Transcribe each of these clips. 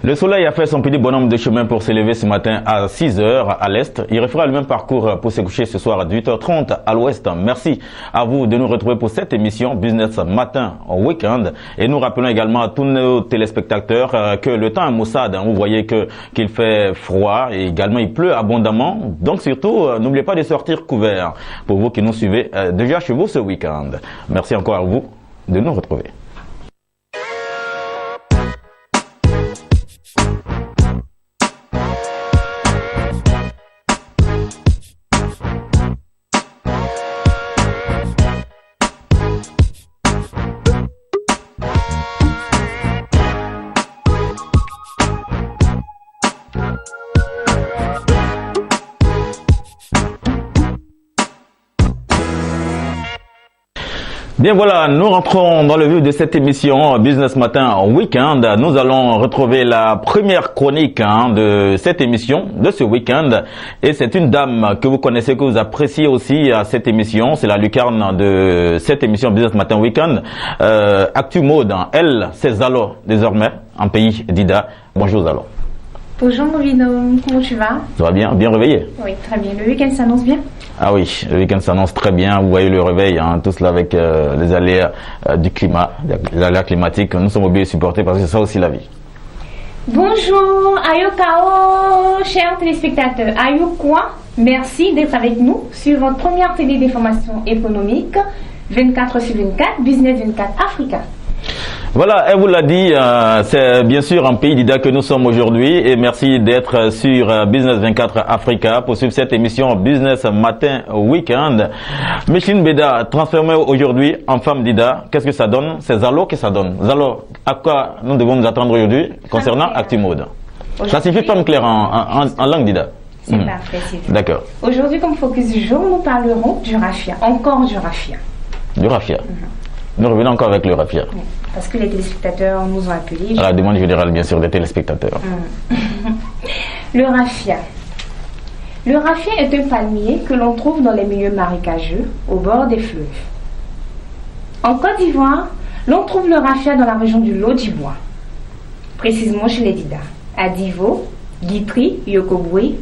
Le soleil a fait son petit bonhomme de chemin pour s'élever ce matin à 6 h à l'est. Il refera le même parcours pour se coucher ce soir à 8 h 30 à l'ouest. Merci à vous de nous retrouver pour cette émission Business Matin Week-end. Et nous rappelons également à tous nos téléspectateurs que le temps est maussade. Vous voyez qu'il fait froid et également il pleut abondamment. Donc surtout, n'oubliez pas de sortir couvert pour vous qui nous suivez déjà chez vous ce week-end. Merci encore à vous de nous retrouver. Bien voilà, nous rentrons dans le vif de cette émission Business Matin Week-end. Nous allons retrouver la première chronique de cette émission, de ce week-end. Et c'est une dame que vous connaissez, que vous appréciez aussi à cette émission. C'est la lucarne de cette émission Business Matin Week-end. Actu Mode, elle, c'est Zalo désormais, en pays d'Ida. Bonjour Zalo. Bonjour Movino, comment tu vas? Ça va bien? Bien réveillé? Oui, très bien. Le week-end s'annonce bien? Ah oui, le week-end s'annonce très bien. Vous voyez le réveil, tout cela avec les aléas du climat, les aléas climatiques. Nous sommes obligés de supporter parce que c'est ça aussi la vie. Bonjour, Ayokao, chers téléspectateurs. Ayokwa, merci d'être avec nous sur votre première télé d'information économique 24/24, Business 24 Africa. Voilà, elle vous l'a dit, c'est bien sûr un pays d'Ida que nous sommes aujourd'hui et merci d'être sur Business 24 Africa pour suivre cette émission Business Matin Week-end. Micheline Beda, transformée aujourd'hui en femme d'Ida, qu'est-ce que ça donne? C'est Zalo que ça donne. Zalo, à quoi nous devons nous attendre aujourd'hui concernant Actu Mode? Ça signifie femme claire en langue d'Ida. C'est parfait, c'est bien. D'accord. Aujourd'hui, comme focus du jour, nous parlerons du raffia, encore du raffia. Du raffia. Nous revenons encore avec le raffia. Oui, parce que les téléspectateurs nous ont appelés. À la demande générale, bien sûr, des téléspectateurs. Le raffia. Le raffia est un palmier que l'on trouve dans les milieux marécageux, au bord des fleuves. En Côte d'Ivoire, l'on trouve le raffia dans la région du Lodjibois, précisément chez les Dida, à Divo, Guitry, Yokobwe.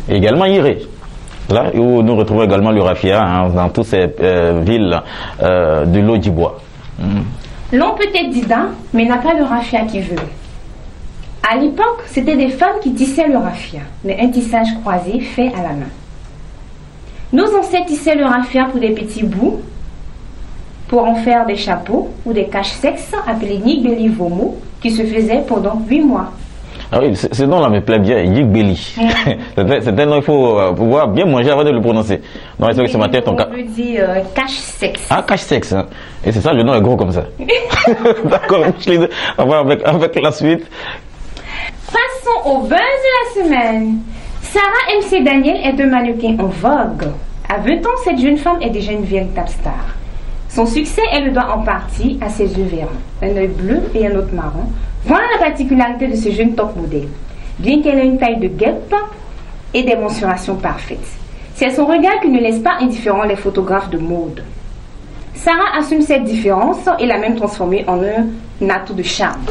Et également Iré. Là où nous retrouvons également le raffia dans toutes ces villes du Lodjibois. L'on peut être Dida, mais n'a pas le raffia qui veut. À l'époque, c'était des femmes qui tissaient le raffia, mais un tissage croisé fait à la main. Nos ancêtres tissaient le raffia pour des petits bouts, pour en faire des chapeaux ou des caches-sexes appelés Nigbeli Vomo, qui se faisaient pendant 8 mois. Ah oui, ce nom-là me plaît bien, Yigbeli. C'est un nom, il faut pouvoir bien manger avant de le prononcer. Donc, ce matin, on veut dire cache-sexe. Ah, cache-sexe. Et c'est ça, le nom est gros comme ça. D'accord, on va avec la suite. Passons au buzz de la semaine. Sarah MC Daniel est un mannequin en vogue. À 20 ans, cette jeune femme est déjà une véritable star. Son succès, elle le doit en partie à ses yeux verts, un œil bleu et un autre marron. Voilà la particularité de ce jeune top modèle. Bien qu'elle ait une taille de guêpe et des mensurations parfaites, c'est son regard qui ne laisse pas indifférent les photographes de mode. Sarah assume cette différence et l'a même transformée en un atout de charme.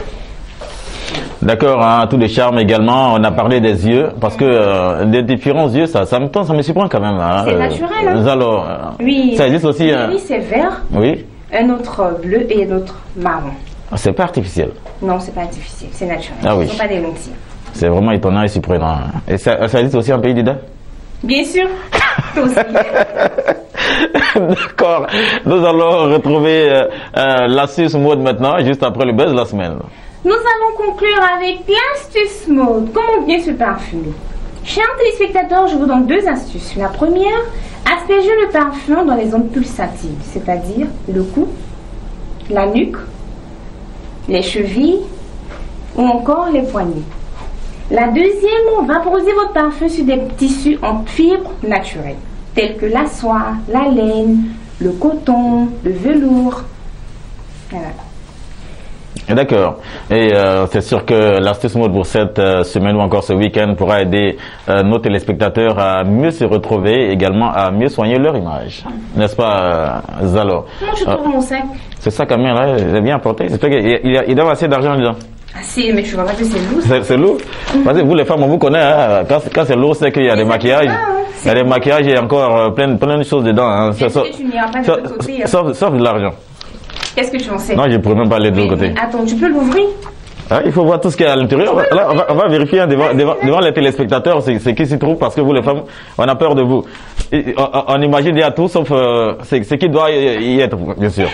D'accord, un atout de charme également. On a parlé des yeux parce que des différents yeux, ça me surprend quand même. C'est naturel. Alors, oui. Ça existe aussi. Oui, c'est vert. Oui. Un autre bleu et un autre marron. C'est pas artificiel. Non, c'est pas artificiel, c'est naturel. Ah oui. Ce ne sont pas des lentilles. C'est vraiment étonnant et surprenant. Et ça existe aussi en pays d'Ida? Bien sûr. Aussi. D'accord. Nous allons retrouver l'astuce mode maintenant, juste après le buzz de la semaine. Nous allons conclure avec l'astuce mode. Comment bien se parfumer? Chers téléspectateurs, je vous donne 2 astuces. La première, asperger le parfum dans les zones pulsatives, c'est-à-dire le cou, la nuque, les chevilles ou encore les poignets. La deuxième, vaporiser votre parfum sur des tissus en fibres naturelles, tels que la soie, la laine, le coton, le velours. Voilà. D'accord. Et c'est sûr que l'astuce mode pour cette semaine ou encore ce week-end pourra aider nos téléspectateurs à mieux se retrouver, également à mieux soigner leur image. N'est-ce pas, Zalo? Moi, je trouve mon sac. Ce sac à main là, il est bien apporté. J'espère qu'il doit avoir assez d'argent dedans. Ah si, mais tu vois pas que c'est lourd. C'est lourd. Parce que vous les femmes, on vous connaît, hein. Quand c'est lourd, c'est qu'il y a des maquillages. Il y a des maquillages et encore plein de choses dedans. Hein. Est-ce que tu n'iras pas de l'autre côté? Sauf de l'argent. Qu'est-ce que tu en sais? Non, je ne pourrais même pas aller de l'autre côté. Attends, tu peux l'ouvrir? Ah, il faut voir tout ce qu'il y a à l'intérieur. Là, on va vérifier hein, devant les téléspectateurs c'est qui s'y trouve parce que vous les femmes, on a peur de vous. On imagine il y a tout sauf ce qui doit y être, bien sûr.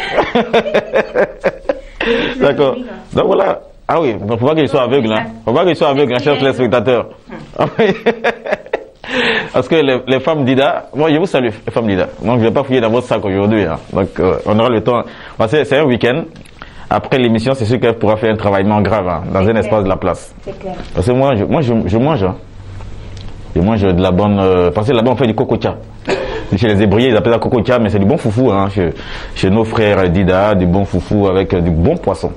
D'accord. Donc voilà. Ah oui, il ne faut pas qu'il soit aveugle. Hein. Il ne faut pas qu'il soit aveugle, chers téléspectateurs. Parce que les femmes d'Ida, moi je vous salue, les femmes d'Ida. Donc je ne vais pas fouiller dans votre sac aujourd'hui. Hein. Donc on aura le temps. C'est un week-end. Après l'émission, c'est sûr qu'elle pourra faire un travaillement grave hein, dans un espace de la place. C'est clair. Parce que moi, je mange. Hein. Je mange de la bonne. Parce que là-bas, on fait du cococha. Chez les Hébriers, ils appellent ça cococha, mais c'est du bon foufou. Hein, chez nos frères d'Ida, du bon foufou avec du bon poisson.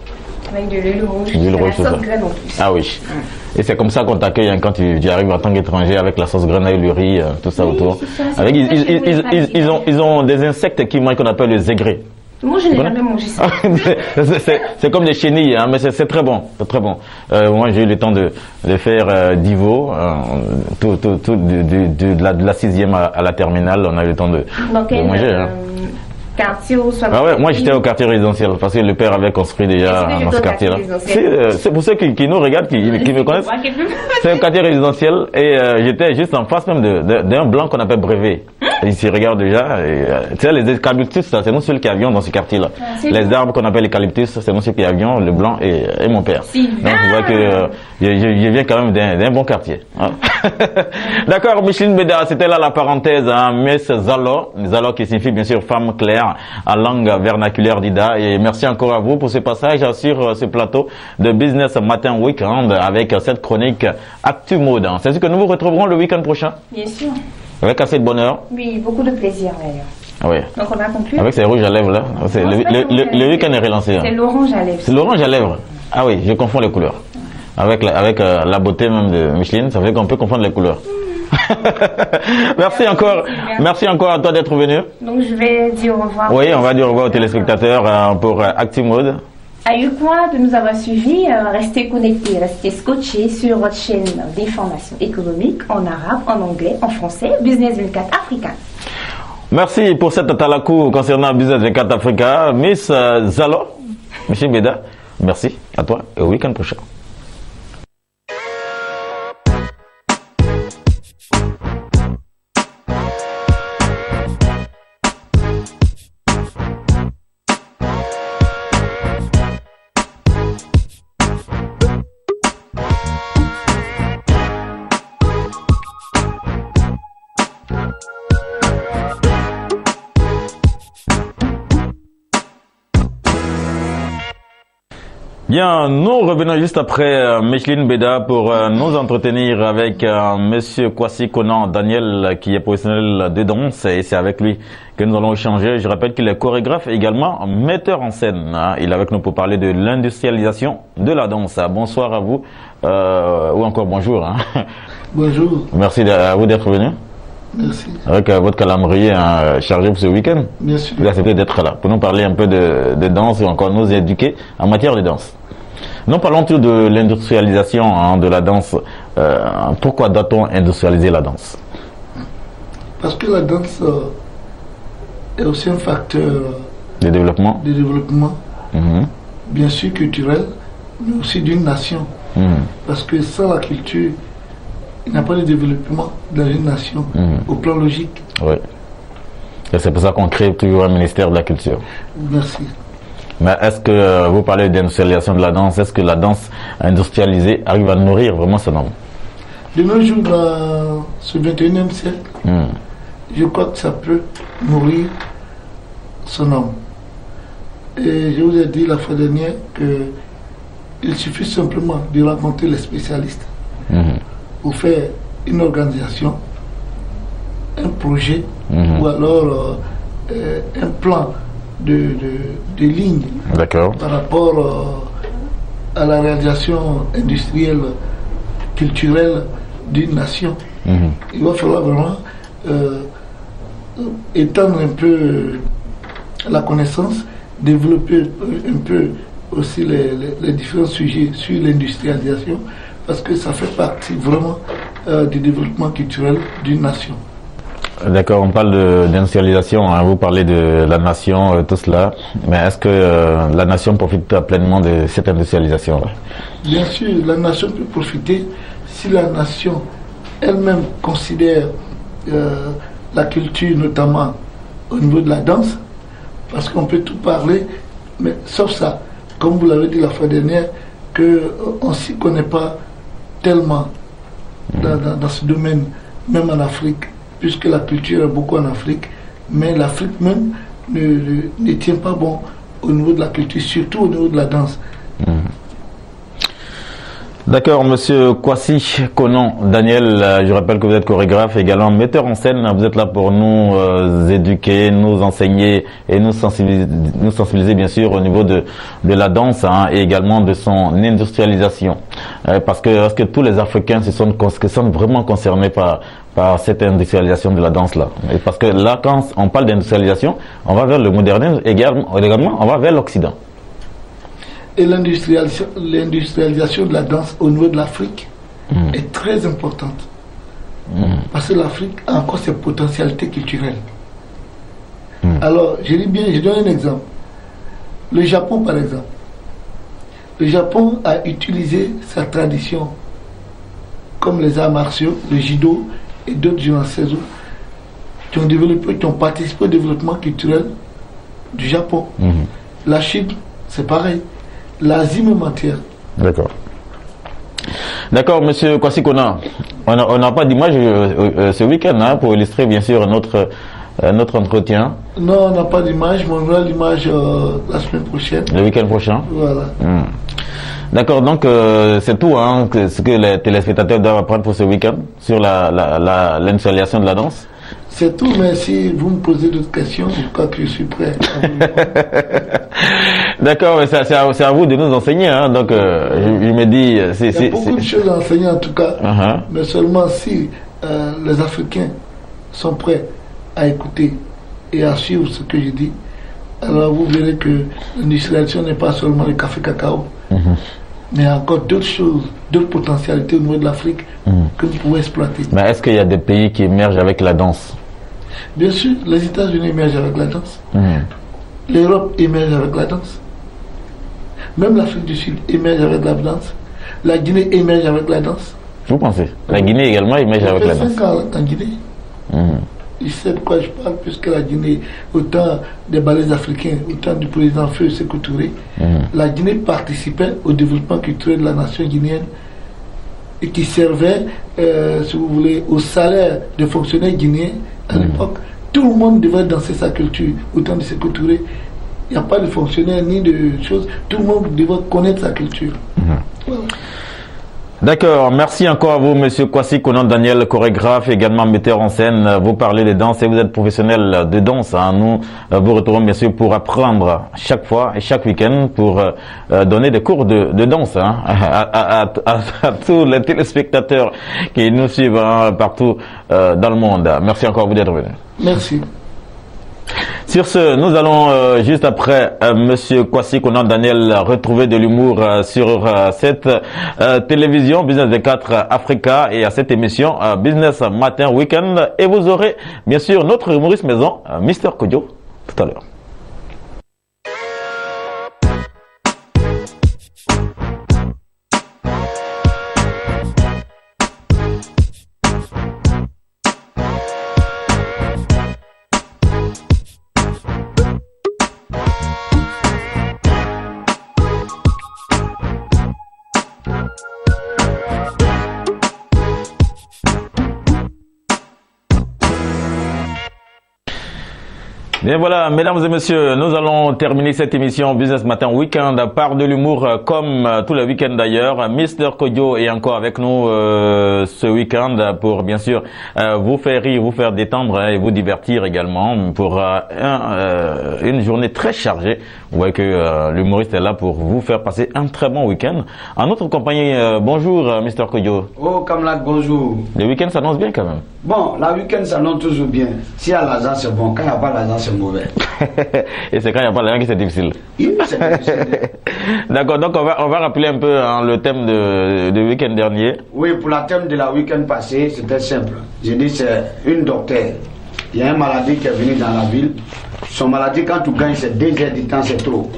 Avec de l'huile rouge. L'huile rouge, la sauce graine en plus. Ah oui. Et c'est comme ça qu'on t'accueille hein, quand tu arrives en tant qu'étranger avec la sauce graine et le riz, tout ça autour. Ça, avec, ils ont des insectes qui mangent qu'on appelle les aigrés. Moi, je n'ai jamais mangé ça. C'est comme des chenilles, hein, mais c'est très bon. C'est très bon. Moi, j'ai eu le temps de faire d'Ivo, de la 6e à la terminale. On a eu le temps de manger. Hein. Quartier ou soit ah ouais, moi j'étais au quartier résidentiel parce que le père avait construit déjà dans ce quartier-là. C'est pour ceux qui nous regardent, qui me connaissent. C'est un quartier résidentiel et j'étais juste en face même d'un blanc qu'on appelle Brevet. Ils s'y regardent déjà. Tu sais, les eucalyptus, c'est nous ceux qui avions dans ce quartier-là. Les arbres qu'on appelle eucalyptus, c'est nous ceux qui avions, le blanc et mon père. Donc tu vois que je viens quand même d'un bon quartier. Hein. D'accord, Micheline Beda, c'était là la parenthèse. Hein, Miss Zalo qui signifie bien sûr femme claire en langue vernaculaire d'Ida. Et merci encore à vous pour ce passage sur ce plateau de Business Matin Weekend avec cette chronique Actu Mode. C'est ce que nous vous retrouverons le week-end prochain. Bien sûr. Avec assez de bonheur. Oui, beaucoup de plaisir d'ailleurs. Oui. Donc on a conclu. Avec ces rouges à lèvres là. Le week-end est relancé. Hein. C'est l'orange à lèvres. C'est l'orange à lèvres. Ah oui, je confonds les couleurs. Avec la beauté même de Micheline, ça fait qu'on peut confondre les couleurs. Merci encore à toi d'être venu. Donc je vais dire au revoir. Oui, on va dire au revoir aux téléspectateurs pour Actu Mode. Ayez-quoi de nous avoir suivis, restez connectés, restez scotchés sur votre chaîne d'information économique en arabe, en anglais, en français, Business 24 Africa. Merci pour cette talakou concernant Business 24 Africa. Miss Zalo, Michel Beda, merci à toi et au week-end prochain. Bien, nous revenons juste après Micheline Beda pour nous entretenir avec Monsieur Kwasi Konan Daniel qui est professionnel de danse et c'est avec lui que nous allons échanger. Je rappelle qu'il est chorégraphe et également metteur en scène. Hein. Il est avec nous pour parler de l'industrialisation de la danse. Bonsoir à vous, ou encore bonjour. Hein. Bonjour. Merci à vous d'être venu. Merci. Avec votre calendrier chargé pour ce week-end. Bien sûr. Vous acceptez d'être là pour nous parler un peu de danse et encore nous éduquer en matière de danse. Nous parlons tout de l'industrialisation hein, de la danse. Pourquoi doit-on industrialiser la danse? Parce que la danse est aussi un facteur de développement, bien sûr culturel, mais aussi d'une nation. Parce que sans la culture, il n'y a pas de développement dans une nation au plan logique. Oui. Et c'est pour ça qu'on crée toujours un ministère de la culture. Merci. Mais est-ce que vous parlez d'industrialisation de la danse, est-ce que la danse industrialisée arrive à nourrir vraiment son homme? De nos jours, dans ce 21e siècle, je crois que ça peut nourrir son homme. Et je vous ai dit la fois dernière qu'il suffit simplement de rencontrer les spécialistes pour faire une organisation, un projet ou alors un plan de lignes par rapport à la réalisation industrielle, culturelle d'une nation. Il va falloir vraiment étendre un peu la connaissance, développer un peu aussi les différents sujets sur l'industrialisation, parce que ça fait partie vraiment du développement culturel d'une nation. D'accord, on parle d'industrialisation, hein, vous parlez de la nation, tout cela, mais est-ce que la nation profite pleinement de cette industrialisation? Bien sûr, la nation peut profiter si la nation elle-même considère la culture, notamment au niveau de la danse, parce qu'on peut tout parler, mais sauf ça, comme vous l'avez dit la fois dernière, qu'on ne s'y connaît pas tellement dans ce domaine, même en Afrique, puisque la culture est beaucoup en Afrique, mais l'Afrique même ne tient pas bon au niveau de la culture, surtout au niveau de la danse. D'accord, monsieur Kwasi Konan Daniel, je rappelle que vous êtes chorégraphe et également metteur en scène. Vous êtes là pour nous éduquer, nous enseigner et nous sensibiliser bien sûr au niveau de la danse, hein, et également de son industrialisation. Parce que est-ce que tous les Africains se sont vraiment concernés par cette industrialisation de la danse là? Et parce que là, quand on parle d'industrialisation, on va vers le modernisme, également on va vers l'Occident. Et l'industrialisation de la danse au niveau de l'Afrique est très importante. Parce que l'Afrique a encore ses potentialités culturelles. Alors, je donne un exemple. Le Japon, par exemple. Le Japon a utilisé sa tradition, comme les arts martiaux, le judo et d'autres gymnastiques qui ont participé au développement culturel du Japon. La Chine, c'est pareil. L'Asie même entière. D'accord. D'accord, monsieur Kwasi Konan. On n'a pas d'image ce week-end, hein, pour illustrer bien sûr notre entretien. Non, on n'a pas d'image, mais on aura l'image la semaine prochaine. Le week-end prochain. Voilà. D'accord, donc c'est tout, hein, ce que les téléspectateurs doivent apprendre pour ce week-end sur l'industrialisation de la danse. C'est tout, mais si vous me posez d'autres questions, je crois que je suis prêt à vous répondre. D'accord, mais c'est à vous de nous enseigner, hein, donc je me dis... Il y a beaucoup de choses à enseigner en tout cas, mais seulement si les Africains sont prêts à écouter et à suivre ce que je dis, alors vous verrez que l'industrialisation n'est pas seulement le café-cacao, mais il y a encore d'autres choses, d'autres potentialités au niveau de l'Afrique que vous pouvez exploiter. Mais est-ce qu'il y a des pays qui émergent avec la danse? Bien sûr, les États-Unis émergent avec la danse. L'Europe émerge avec la danse. Même l'Afrique du Sud émerge avec la danse. La Guinée émerge avec la danse. Vous pensez? La Guinée également émerge avec la danse. 5 ans en Guinée. Il sait de quoi je parle, puisque la Guinée, autant des balais africains, autant du président Feu Sékou Touré, la Guinée participait au développement culturel de la nation guinéenne et qui servait, si vous voulez, au salaire des fonctionnaires guinéens à l'époque. Tout le monde devait danser sa culture, autant de Sékou Touré. Il n'y a pas de fonctionnaires ni de choses. Tout le monde devait connaître sa culture. Voilà. D'accord, merci encore à vous, monsieur Kwasi Konan Daniel, chorégraphe, également metteur en scène. Vous parlez de danse et vous êtes professionnel de danse, hein. Nous vous retrouvons bien sûr pour apprendre chaque fois et chaque week-end pour donner des cours de danse, hein, à tous les téléspectateurs qui nous suivent, hein, partout dans le monde. Merci encore à vous d'être venu. Merci. Sur ce, nous allons juste après monsieur Kwasi Konan Daniel retrouver de l'humour sur cette télévision Business 24 Africa et à cette émission Business Matin Weekend, et vous aurez bien sûr notre humoriste maison Mr Kodjo tout à l'heure. Bien voilà, mesdames et messieurs, nous allons terminer cette émission Business Matin Weekend par de l'humour comme tous les week-ends d'ailleurs. Mr Kodjo est encore avec nous ce week-end pour bien sûr vous faire rire, vous faire détendre et vous divertir également pour une journée très chargée. Vous voyez que l'humoriste est là pour vous faire passer un très bon week-end. En notre compagnie, bonjour Mr Kodjo. Oh Kamlat, bonjour. Le week-end s'annonce bien quand même. Bon, la week-end s'annonce toujours bien. S'il y a l'argent c'est bon, quand il n'y a pas l'argent c'est mauvais. Et c'est quand il n'y a pas l'argent que c'est difficile. Oui, c'est difficile. D'accord, donc on va rappeler un peu hein, le thème de week-end dernier. Oui, pour le thème de la week-end passé, c'était simple. J'ai dit c'est une docteur. Il y a une maladie qui est venue dans la ville. Son maladie, quand tu gagnes, c'est 2 heures du temps, c'est trop.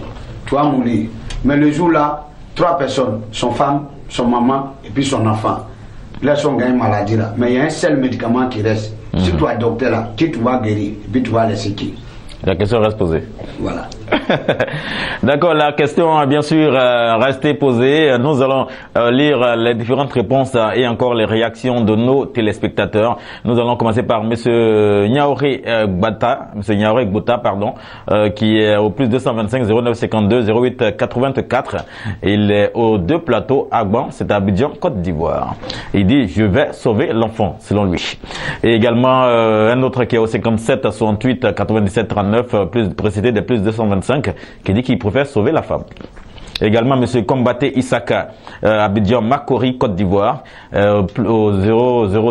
Tu vas mourir. Mais le jour-là, 3 personnes, son femme, son maman et puis son enfant. Là, ils ont gagné une maladie là. Mais il y a un seul médicament qui reste. Si tu es docteur là, qui tu vas guérir et puis tu vas laisser qui? La question reste posée. Voilà. D'accord, la question a bien sûr resté posée. Nous allons lire les différentes réponses et encore les réactions de nos téléspectateurs. Nous allons commencer par Monsieur Niaoré Gbata, qui est au plus 225 09 52 08 84. Il est aux 2 plateaux Agban, c'est à Abidjan, Côte d'Ivoire. Il dit je vais sauver l'enfant, selon lui. Et également un autre qui est au 57 68 97 39, plus précédé de plus 225, qui dit qu'il préfère sauver la femme. Également, M. Combaté Isaka, Abidjan, Makori, Côte d'Ivoire, au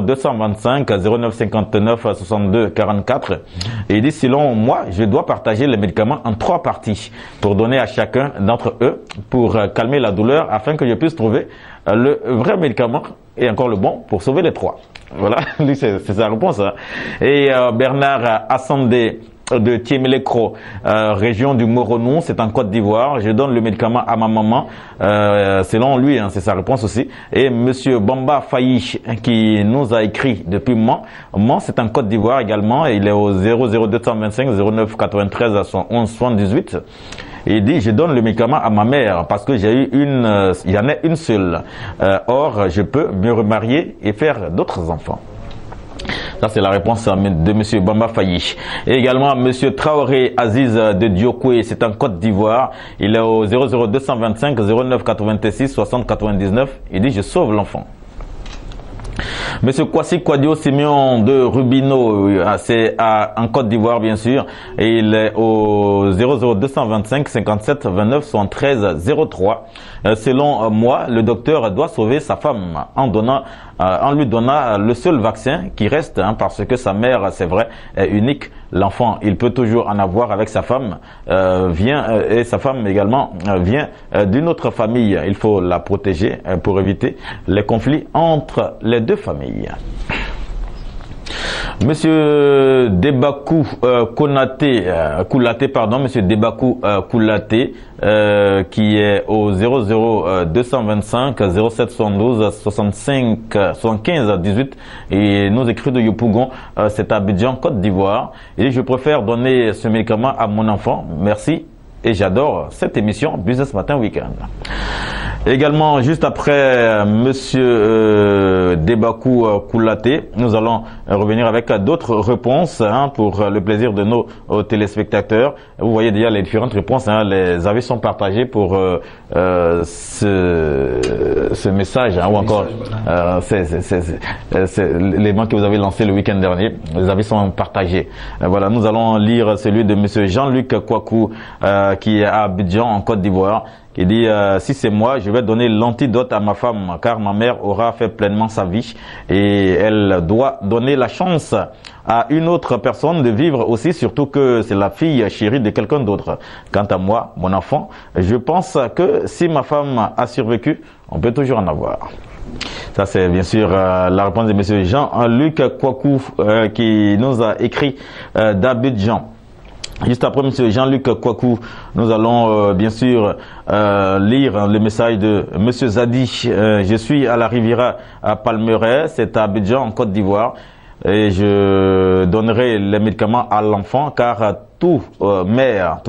00225 0959 62 44. Et il dit, selon moi, je dois partager les médicaments en 3 parties pour donner à chacun d'entre eux pour calmer la douleur afin que je puisse trouver le vrai médicament et encore le bon pour sauver les 3. Voilà, lui, c'est sa réponse. Hein. Et Bernard Assandé, de Tiemelekro, région du Moronou, c'est en Côte d'Ivoire. Je donne le médicament à ma maman, selon lui, hein, c'est sa réponse aussi. Et Monsieur Bamba Fayi, qui nous a écrit depuis Mans, c'est en Côte d'Ivoire également, et il est au 00225 09 93 à 11 78. Et il dit, je donne le médicament à ma mère parce que j'ai eu il y en a une seule. Or, je peux me remarier et faire d'autres enfants. Ça, c'est la réponse de M. Bamba Fayi. Et également, M. Traoré Aziz de Diokoué, c'est en Côte d'Ivoire. Il est au 00225 09 86 60 99. Il dit, je sauve l'enfant. Monsieur Kwasi Kwadio Simeon de Rubino, c'est en Côte d'Ivoire bien sûr, et il est au 00225 57 29 73 03. Selon moi, le docteur doit sauver sa femme en lui donnant le seul vaccin qui reste, hein, parce que sa mère, c'est vrai, est unique. L'enfant, il peut toujours en avoir avec sa femme, et sa femme également vient d'une autre famille. Il faut la protéger pour éviter les conflits entre les 2 familles. Monsieur Debakou Monsieur Debakou Koulaté, qui est au 00225 0772 65 75 18 et nous écrit de Yopougon, c'est à Abidjan, Côte d'Ivoire. Et je préfère donner ce médicament à mon enfant. Merci. Et j'adore cette émission Business Matin Week-end. Également, juste après Monsieur Debakou Koulaté, nous allons revenir avec d'autres réponses, hein, pour le plaisir de nos téléspectateurs. Vous voyez déjà les différentes réponses, hein, les avis sont partagés pour ce message, hein, ou encore l'élément que vous avez lancé le week-end dernier. Les avis sont partagés. Voilà, nous allons lire celui de Monsieur Jean-Luc Kwaku, qui est à Abidjan, en Côte d'Ivoire. Il dit, si c'est moi, je vais donner l'antidote à ma femme, car ma mère aura fait pleinement sa vie et elle doit donner la chance à une autre personne de vivre aussi, surtout que c'est la fille chérie de quelqu'un d'autre. Quant à moi, mon enfant, je pense que si ma femme a survécu, on peut toujours en avoir. Ça, c'est bien sûr la réponse de M. Jean-Luc Kwaku, qui nous a écrit d'Abidjan. Juste après M. Jean-Luc Kwaku, nous allons bien sûr lire le message de M. Zadi. Je suis à la Riviera à Palmeraie, c'est à Abidjan, en Côte d'Ivoire. Et je donnerai les médicaments à l'enfant, car tous les mères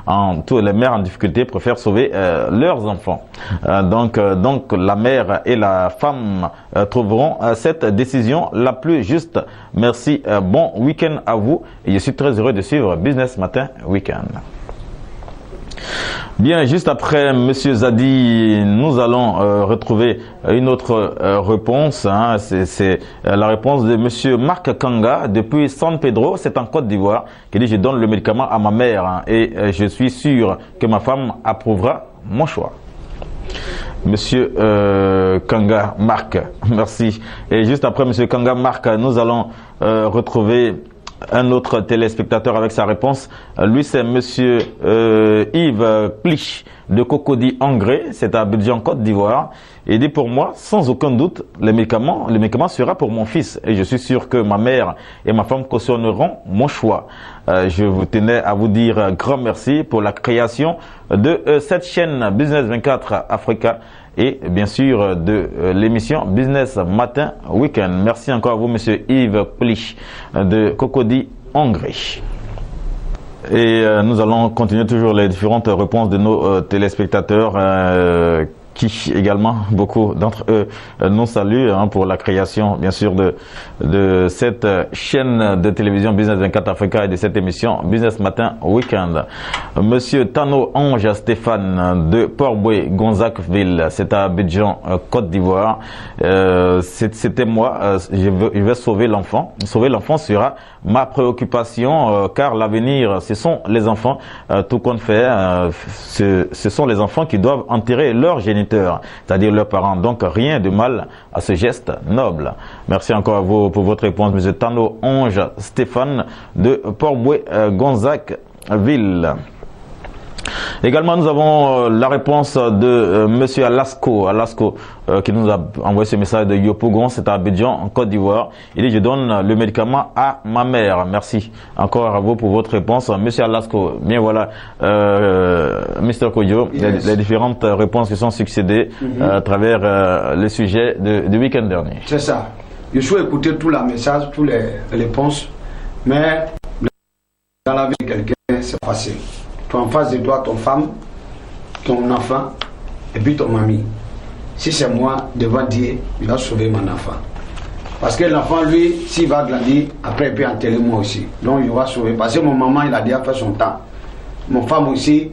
en difficulté préfèrent sauver leurs enfants. Donc la mère et la femme trouveront cette décision la plus juste. Merci, bon week-end à vous. Et je suis très heureux de suivre Business Matin Week-end. Bien, juste après Monsieur Zadi, nous allons retrouver une autre réponse. Hein. C'est la réponse de Monsieur Marc Kanga depuis San Pedro, c'est en Côte d'Ivoire, qui dit: je donne le médicament à ma mère, hein, et je suis sûr que ma femme approuvera mon choix. Monsieur Kanga Marc, merci. Et juste après Monsieur Kanga Marc, nous allons retrouver un autre téléspectateur avec sa réponse. Lui, c'est monsieur Yves Plich de Cocody Angré, c'est à Abidjan, Côte d'Ivoire. Il dit pour moi, sans aucun doute, le médicament sera pour mon fils. Et je suis sûr que ma mère et ma femme cautionneront mon choix. Je vous tenais à vous dire grand merci pour la création de cette chaîne Business 24 Africa et bien sûr de l'émission Business Matin Week-end. Merci encore à vous, monsieur Yves Plich de Cocody Angré. Et nous allons continuer toujours les différentes réponses de nos téléspectateurs qui également, beaucoup d'entre eux nous saluent pour la création bien sûr de cette chaîne de télévision Business 24 Africa et de cette émission Business Matin Weekend. Monsieur Tano Ange Stéphane de Port-Boué, Gonzacville, c'est à Abidjan, Côte d'Ivoire. C'était moi, je vais sauver l'enfant. Sauver l'enfant sera ma préoccupation car l'avenir, ce sont les enfants. Tout compte fait, ce sont les enfants qui doivent enterrer leurs géniteurs, c'est-à-dire leurs parents. Donc rien de mal à ce geste noble. Merci encore à vous pour votre réponse, monsieur Tano Ange Stéphane de Port-Boué, Gonzacville. Également, nous avons la réponse de monsieur Alasco qui nous a envoyé ce message de Yopougon, c'est à Abidjan, en Côte d'Ivoire. Il dit, je donne le médicament à ma mère. Merci encore à vous pour votre réponse, monsieur Alasco. Bien voilà, Mr. Kodjo, yes. les différentes réponses qui sont succédées à travers les sujets du week-end dernier. C'est ça. Je suis écouter tous les messages, toutes les réponses, mais dans la vie de quelqu'un, c'est facile. En face de toi, ton femme, ton enfant, et puis ton mamie. Si c'est moi, devant Dieu, il va sauver mon enfant. Parce que l'enfant, lui, s'il va grandir, après il peut enterrer moi aussi. Donc il va sauver. Parce que mon maman, il a déjà fait son temps. Mon femme aussi,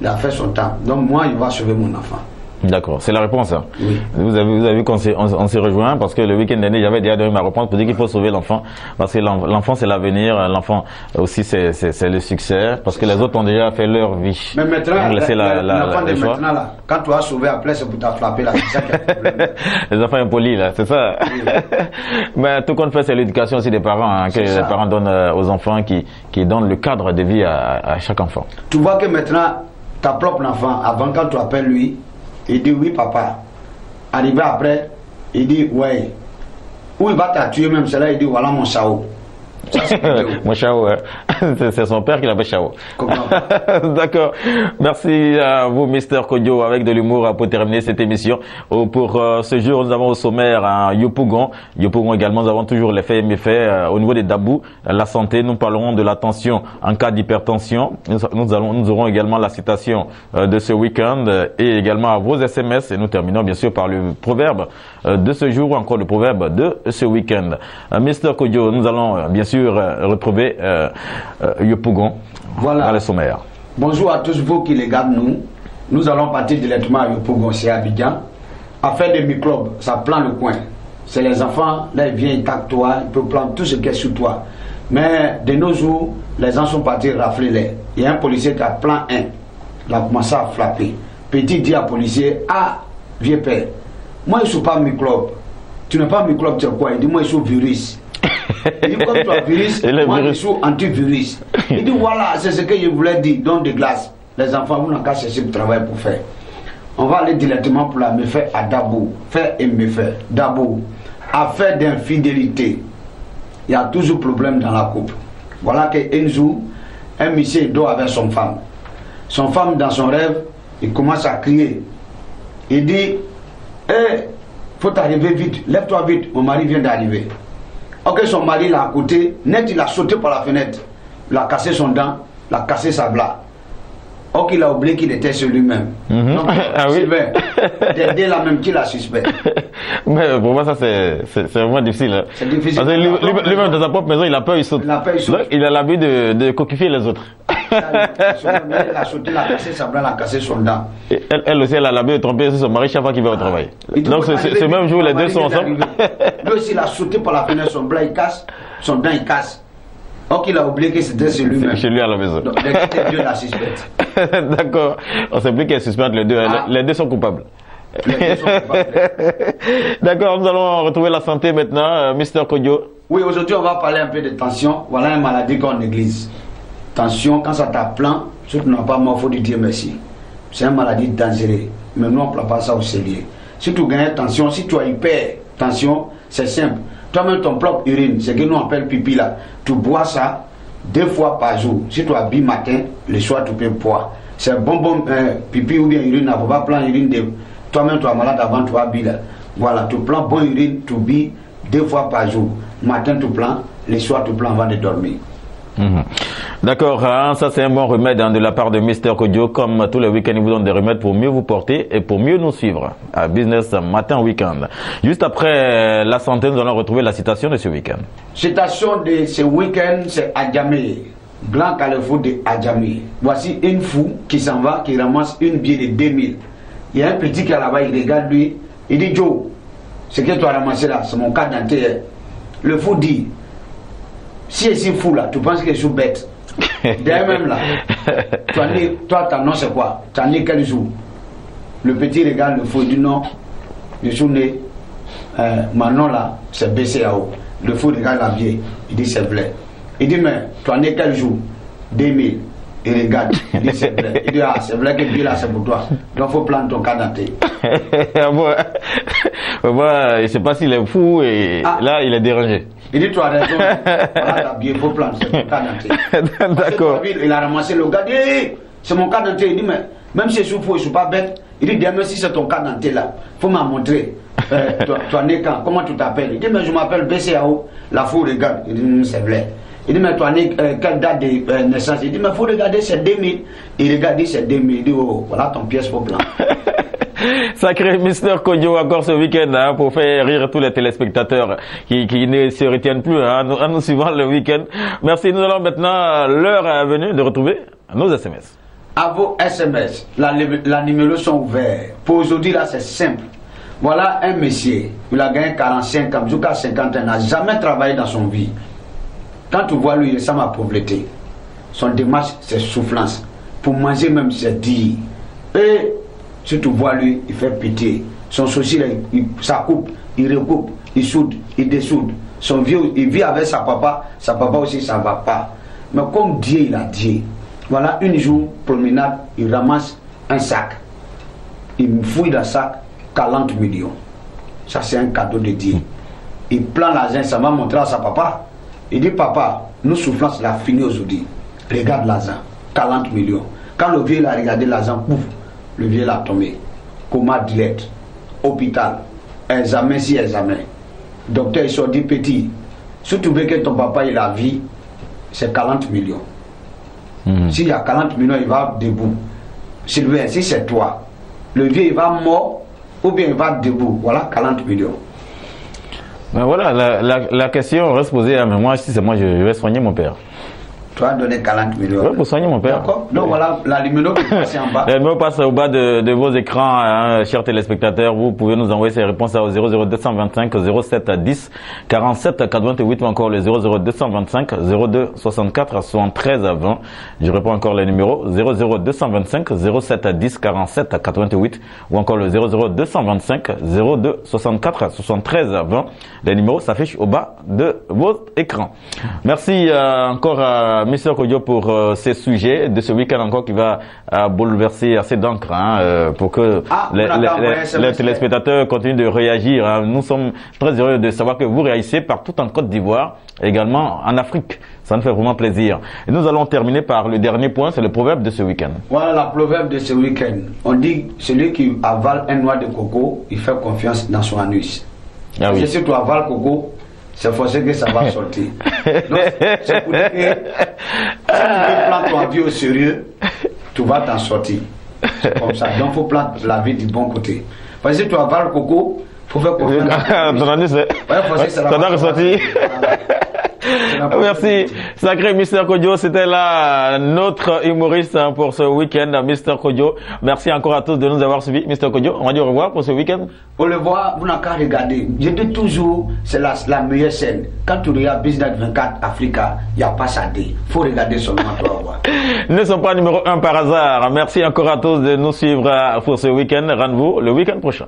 il a fait son temps. Donc moi, il va sauver mon enfant. D'accord, c'est la réponse. Hein. Oui. Vous avez vu qu'on s'est rejoint parce que le week-end dernier, j'avais déjà donné ma réponse pour dire qu'il faut sauver l'enfant. Parce que l'enfant, c'est l'avenir. L'enfant aussi, c'est le succès. Parce que les autres ont déjà fait leur vie. Mais maintenant, l'enfant de maintenant, là, quand tu as sauvé après, c'est pour t'attraper là. C'est ça qui est le problème. Les enfants impolis, là, c'est ça. Oui. Mais tout compte fait, c'est l'éducation aussi des parents, hein, que les parents donnent aux enfants qui donnent le cadre de vie à chaque enfant. Tu vois que maintenant, ta propre enfant, avant quand tu appelles lui, il dit oui papa. Arrivé après, il dit ouais. Ou il va t'atuer même, c'est là il dit voilà mon chao. Mon chao, c'est son père qui l'appelle chao. D'accord. Merci à vous, Mr. Kodjo, avec de l'humour pour terminer cette émission. Pour ce jour, nous avons au sommaire un Yopougon. Yopougon également, nous avons toujours les faits et méfaits au niveau des dabous, la santé. Nous parlerons de l'attention en cas d'hypertension. Nous aurons également la citation de ce week-end et également à vos SMS. Et nous terminons bien sûr par le proverbe de ce jour ou encore le proverbe de ce week-end. Mr. Kodjo, nous allons bien sûr retrouver Yopougon voilà. Dans le sommaire. Bonjour à tous vous qui regardent nous. Nous allons partir directement à Yopougon, c'est Abidjan. Affaire des microbes, ça plante le coin. C'est les enfants, là ils viennent, ils tapent toi, ils peuvent prendre tout ce qui est sur toi. Mais de nos jours, les gens sont partis rafler l'air. Il y a un policier qui a plan 1. Il a commencé à frapper. Petit dit à policier, ah, vieux père, moi je ne suis pas microbe. Tu n'es pas microbe, tu es quoi? Il dit, moi je suis virus. Il dit comme toi virus, moi je suis antivirus. Il dit voilà, c'est ce que je voulais dire, donc de glace. Les enfants, vous n'avez qu'à chercher du travail pour faire. On va aller directement pour la méfait à Dabo. Fait et méfait. Dabo. Affaire d'infidélité. Il y a toujours problème dans la couple. Voilà qu'un jour, un monsieur dort avec son femme. Son femme, dans son rêve, il commence à crier. Il dit, hé, faut t'arriver vite, lève-toi vite, mon mari vient d'arriver. Ok, son mari là à côté, net il a sauté par la fenêtre, il a cassé son dent, il a cassé sa blague. Ok, il a oublié qu'il était sur lui-même. Donc, ah oui. Dès là même qu'il a suspect. Mais pour moi, ça c'est vraiment difficile. Hein. C'est difficile. Parce que lui-même dans sa propre maison, il a peur, il saute. Donc, il a l'habitude de coquifier les autres. Il a sauté, il a cassé sa blague, il a cassé son dent. Elle aussi, elle a l'habitude de tromper son mari chaque fois qu'il va au travail. Donc, ce même jour, les deux sont ensemble. Lui aussi, il a sauté par la fenêtre, son blague il casse, son dent il casse. Donc il a oublié que c'était chez lui-même. Chez lui à la maison. Donc les deux la suspectent. D'accord. On ne sait plus qu'elle suspecte les deux. Ah. Les deux sont coupables. Les deux sont coupables. D'accord, nous allons retrouver la santé maintenant. Mr. Kodjo. Oui, aujourd'hui, on va parler un peu de tension. Voilà une maladie qu'on néglige. Tension, quand ça t'apprend, si tu n'as pas mort, il faut dire merci. C'est une maladie dangereuse. Mais nous, on ne prend pas ça au sérieux. Si tu gagnes tension, si tu as hyper tension, c'est simple. Toi-même, ton propre urine, c'est ce que nous appelons pipi là. Tu bois ça 2 fois par jour. Si tu as bu matin, le soir, tu peux boire. C'est bon pipi ou bien urine, il ne faut pas prendre urine de... Toi-même, tu es malade avant, tu as bu là. Voilà, tu prends bon urine, tu bus 2 fois par jour. Matin, tu prends, le soir, tu prends avant de dormir. D'accord, hein, ça c'est un bon remède de la part de Mr. Kodjo. Comme tous les week-ends, il vous donne des remèdes pour mieux vous porter et pour mieux nous suivre à Business Matin Week-end. Juste après la santé, nous allons retrouver la citation de ce week-end. Citation de ce week-end, c'est Adjamé, Grand Carrefour de Adjamé. Voici une fou qui s'en va, qui ramasse une billet de 2000. Il y a un petit qui est là-bas, il regarde lui, il dit Joe, ce que tu as ramassé là, c'est mon cas dentaire. Le fou dit, si je suis fou là, tu penses que je suis bête. D'ailleurs même là, toi ton nom c'est quoi? Tu as né quel jour? Le petit regarde le fou, il dit non, je suis né, mon nom là, c'est BCAO. Le fou regarde la vieille, il dit c'est vrai. Il dit mais tu as né quel jour? 2000. Il regarde, il dit c'est vrai. Il dit ah c'est vrai que Dieu là c'est pour toi. Donc il faut prendre ton cas dentaire. Moi, je ne sais pas s'il est fou et là il est dérangé. Il dit tu as raison, voilà il faut prendre ton cas dentaire. D'accord. Il a ramassé le gars, il dit c'est mon cas dentaire. Il dit mais même si je suis fou, je ne suis pas bête. Il dit demain si c'est ton cas dentaire là, il faut m'en montrer. Tu en es quand? Comment tu t'appelles? Il dit mais je m'appelle BCAO. La fou regarde, il dit c'est vrai. Il dit, mais toi, quelle date de naissance? Il dit, mais il faut regarder, c'est 2000. Il regarde, c'est 2000. Il dit, oh, voilà ton pièce pour plan. Sacré Mr. Kodjo, encore ce week-end, hein, pour faire rire tous les téléspectateurs qui ne se retiennent plus hein, en nous suivant le week-end. Merci. Nous allons maintenant, l'heure venue de retrouver nos SMS. À vos SMS, la numéros sont ouverts. Pour aujourd'hui, là, c'est simple. Voilà un monsieur, il a gagné 45 ans, jusqu'à 50 ans, n'a jamais travaillé dans son vie. Quand tu vois lui, il ressemble à pauvreté. Son démarche, c'est souffrance. Pour manger même, c'est dire. Et si tu vois lui, il fait pitié. Son souci, ça coupe, il recoupe, il soude, il dessoude. Son vieux, il vit avec sa papa aussi, ça ne va pas. Mais comme Dieu, il a dit, voilà, une jour, promenade, il ramasse un sac. Il fouille dans le sac, 40 millions. Ça, c'est un cadeau de Dieu. Il prend l'argent, ça va montrer à sa papa. Il dit, papa, nous souffrance l'a fini aujourd'hui. Regarde l'argent, 40 millions. Quand le vieux a regardé l'argent, pouf, le vieux l'a tombé. Coma direct, hôpital, examen si examen. Docteur, il s'est dit, petit, si tu veux que ton papa il a vie, c'est 40 millions. S'il y a 40 millions, il va debout. Sylvain, si c'est toi, le vieux il va mort ou bien il va debout. Voilà 40 millions. Ben voilà, la question reste posée à moi. Si c'est moi, je vais soigner mon père. Tu as donné 40 millions. Oui, pour soigner mon père. D'accord. Donc voilà, la numéro qui passe en bas. Le numéro passe au bas de vos écrans, hein, chers téléspectateurs. Vous pouvez nous envoyer ces réponses au 00225 07 10 47 88 ou encore le 00225 02 64 73 20. Je réponds encore les numéros 00225 07 10 47 88 ou encore le 00225 02 64 73 20. Les numéros s'affichent au bas de vos écrans. Merci encore à Mr. Kodjo pour ces sujets de ce week-end encore qui va bouleverser assez d'encre pour que les téléspectateurs continuent de réagir. Hein. Nous sommes très heureux de savoir que vous réagissez partout en Côte d'Ivoire, également en Afrique. Ça nous fait vraiment plaisir. Et nous allons terminer par le dernier point, c'est le proverbe de ce week-end. Voilà la proverbe de ce week-end. On dit celui qui avale un noix de coco, il fait confiance dans son anus. Ah oui. Si tu avales coco, c'est forcé que ça va sortir. Donc, c'est pour dire que si tu veux prendre ton vie au sérieux, tu vas t'en sortir. C'est comme ça. Donc, il faut prendre la vie du bon côté. Parce que si tu avales coco, il faut faire confiance. Ton anus, ça doit ressortir. Merci, sacré Mr. Kodjo. C'était là notre humoriste pour ce week-end, Mr. Kodjo. Merci encore à tous de nous avoir suivis, Mr. Kodjo. On va dire au revoir pour ce week-end. Au revoir, vous n'avez qu'à regarder. Je dis toujours, c'est la meilleure scène. Quand tu regardes Business 24 Africa, il n'y a pas ça dit. Il faut regarder seulement toi. Nous ne sommes pas numéro 1 par hasard. Merci encore à tous de nous suivre pour ce week-end. Rendez-vous le week-end prochain.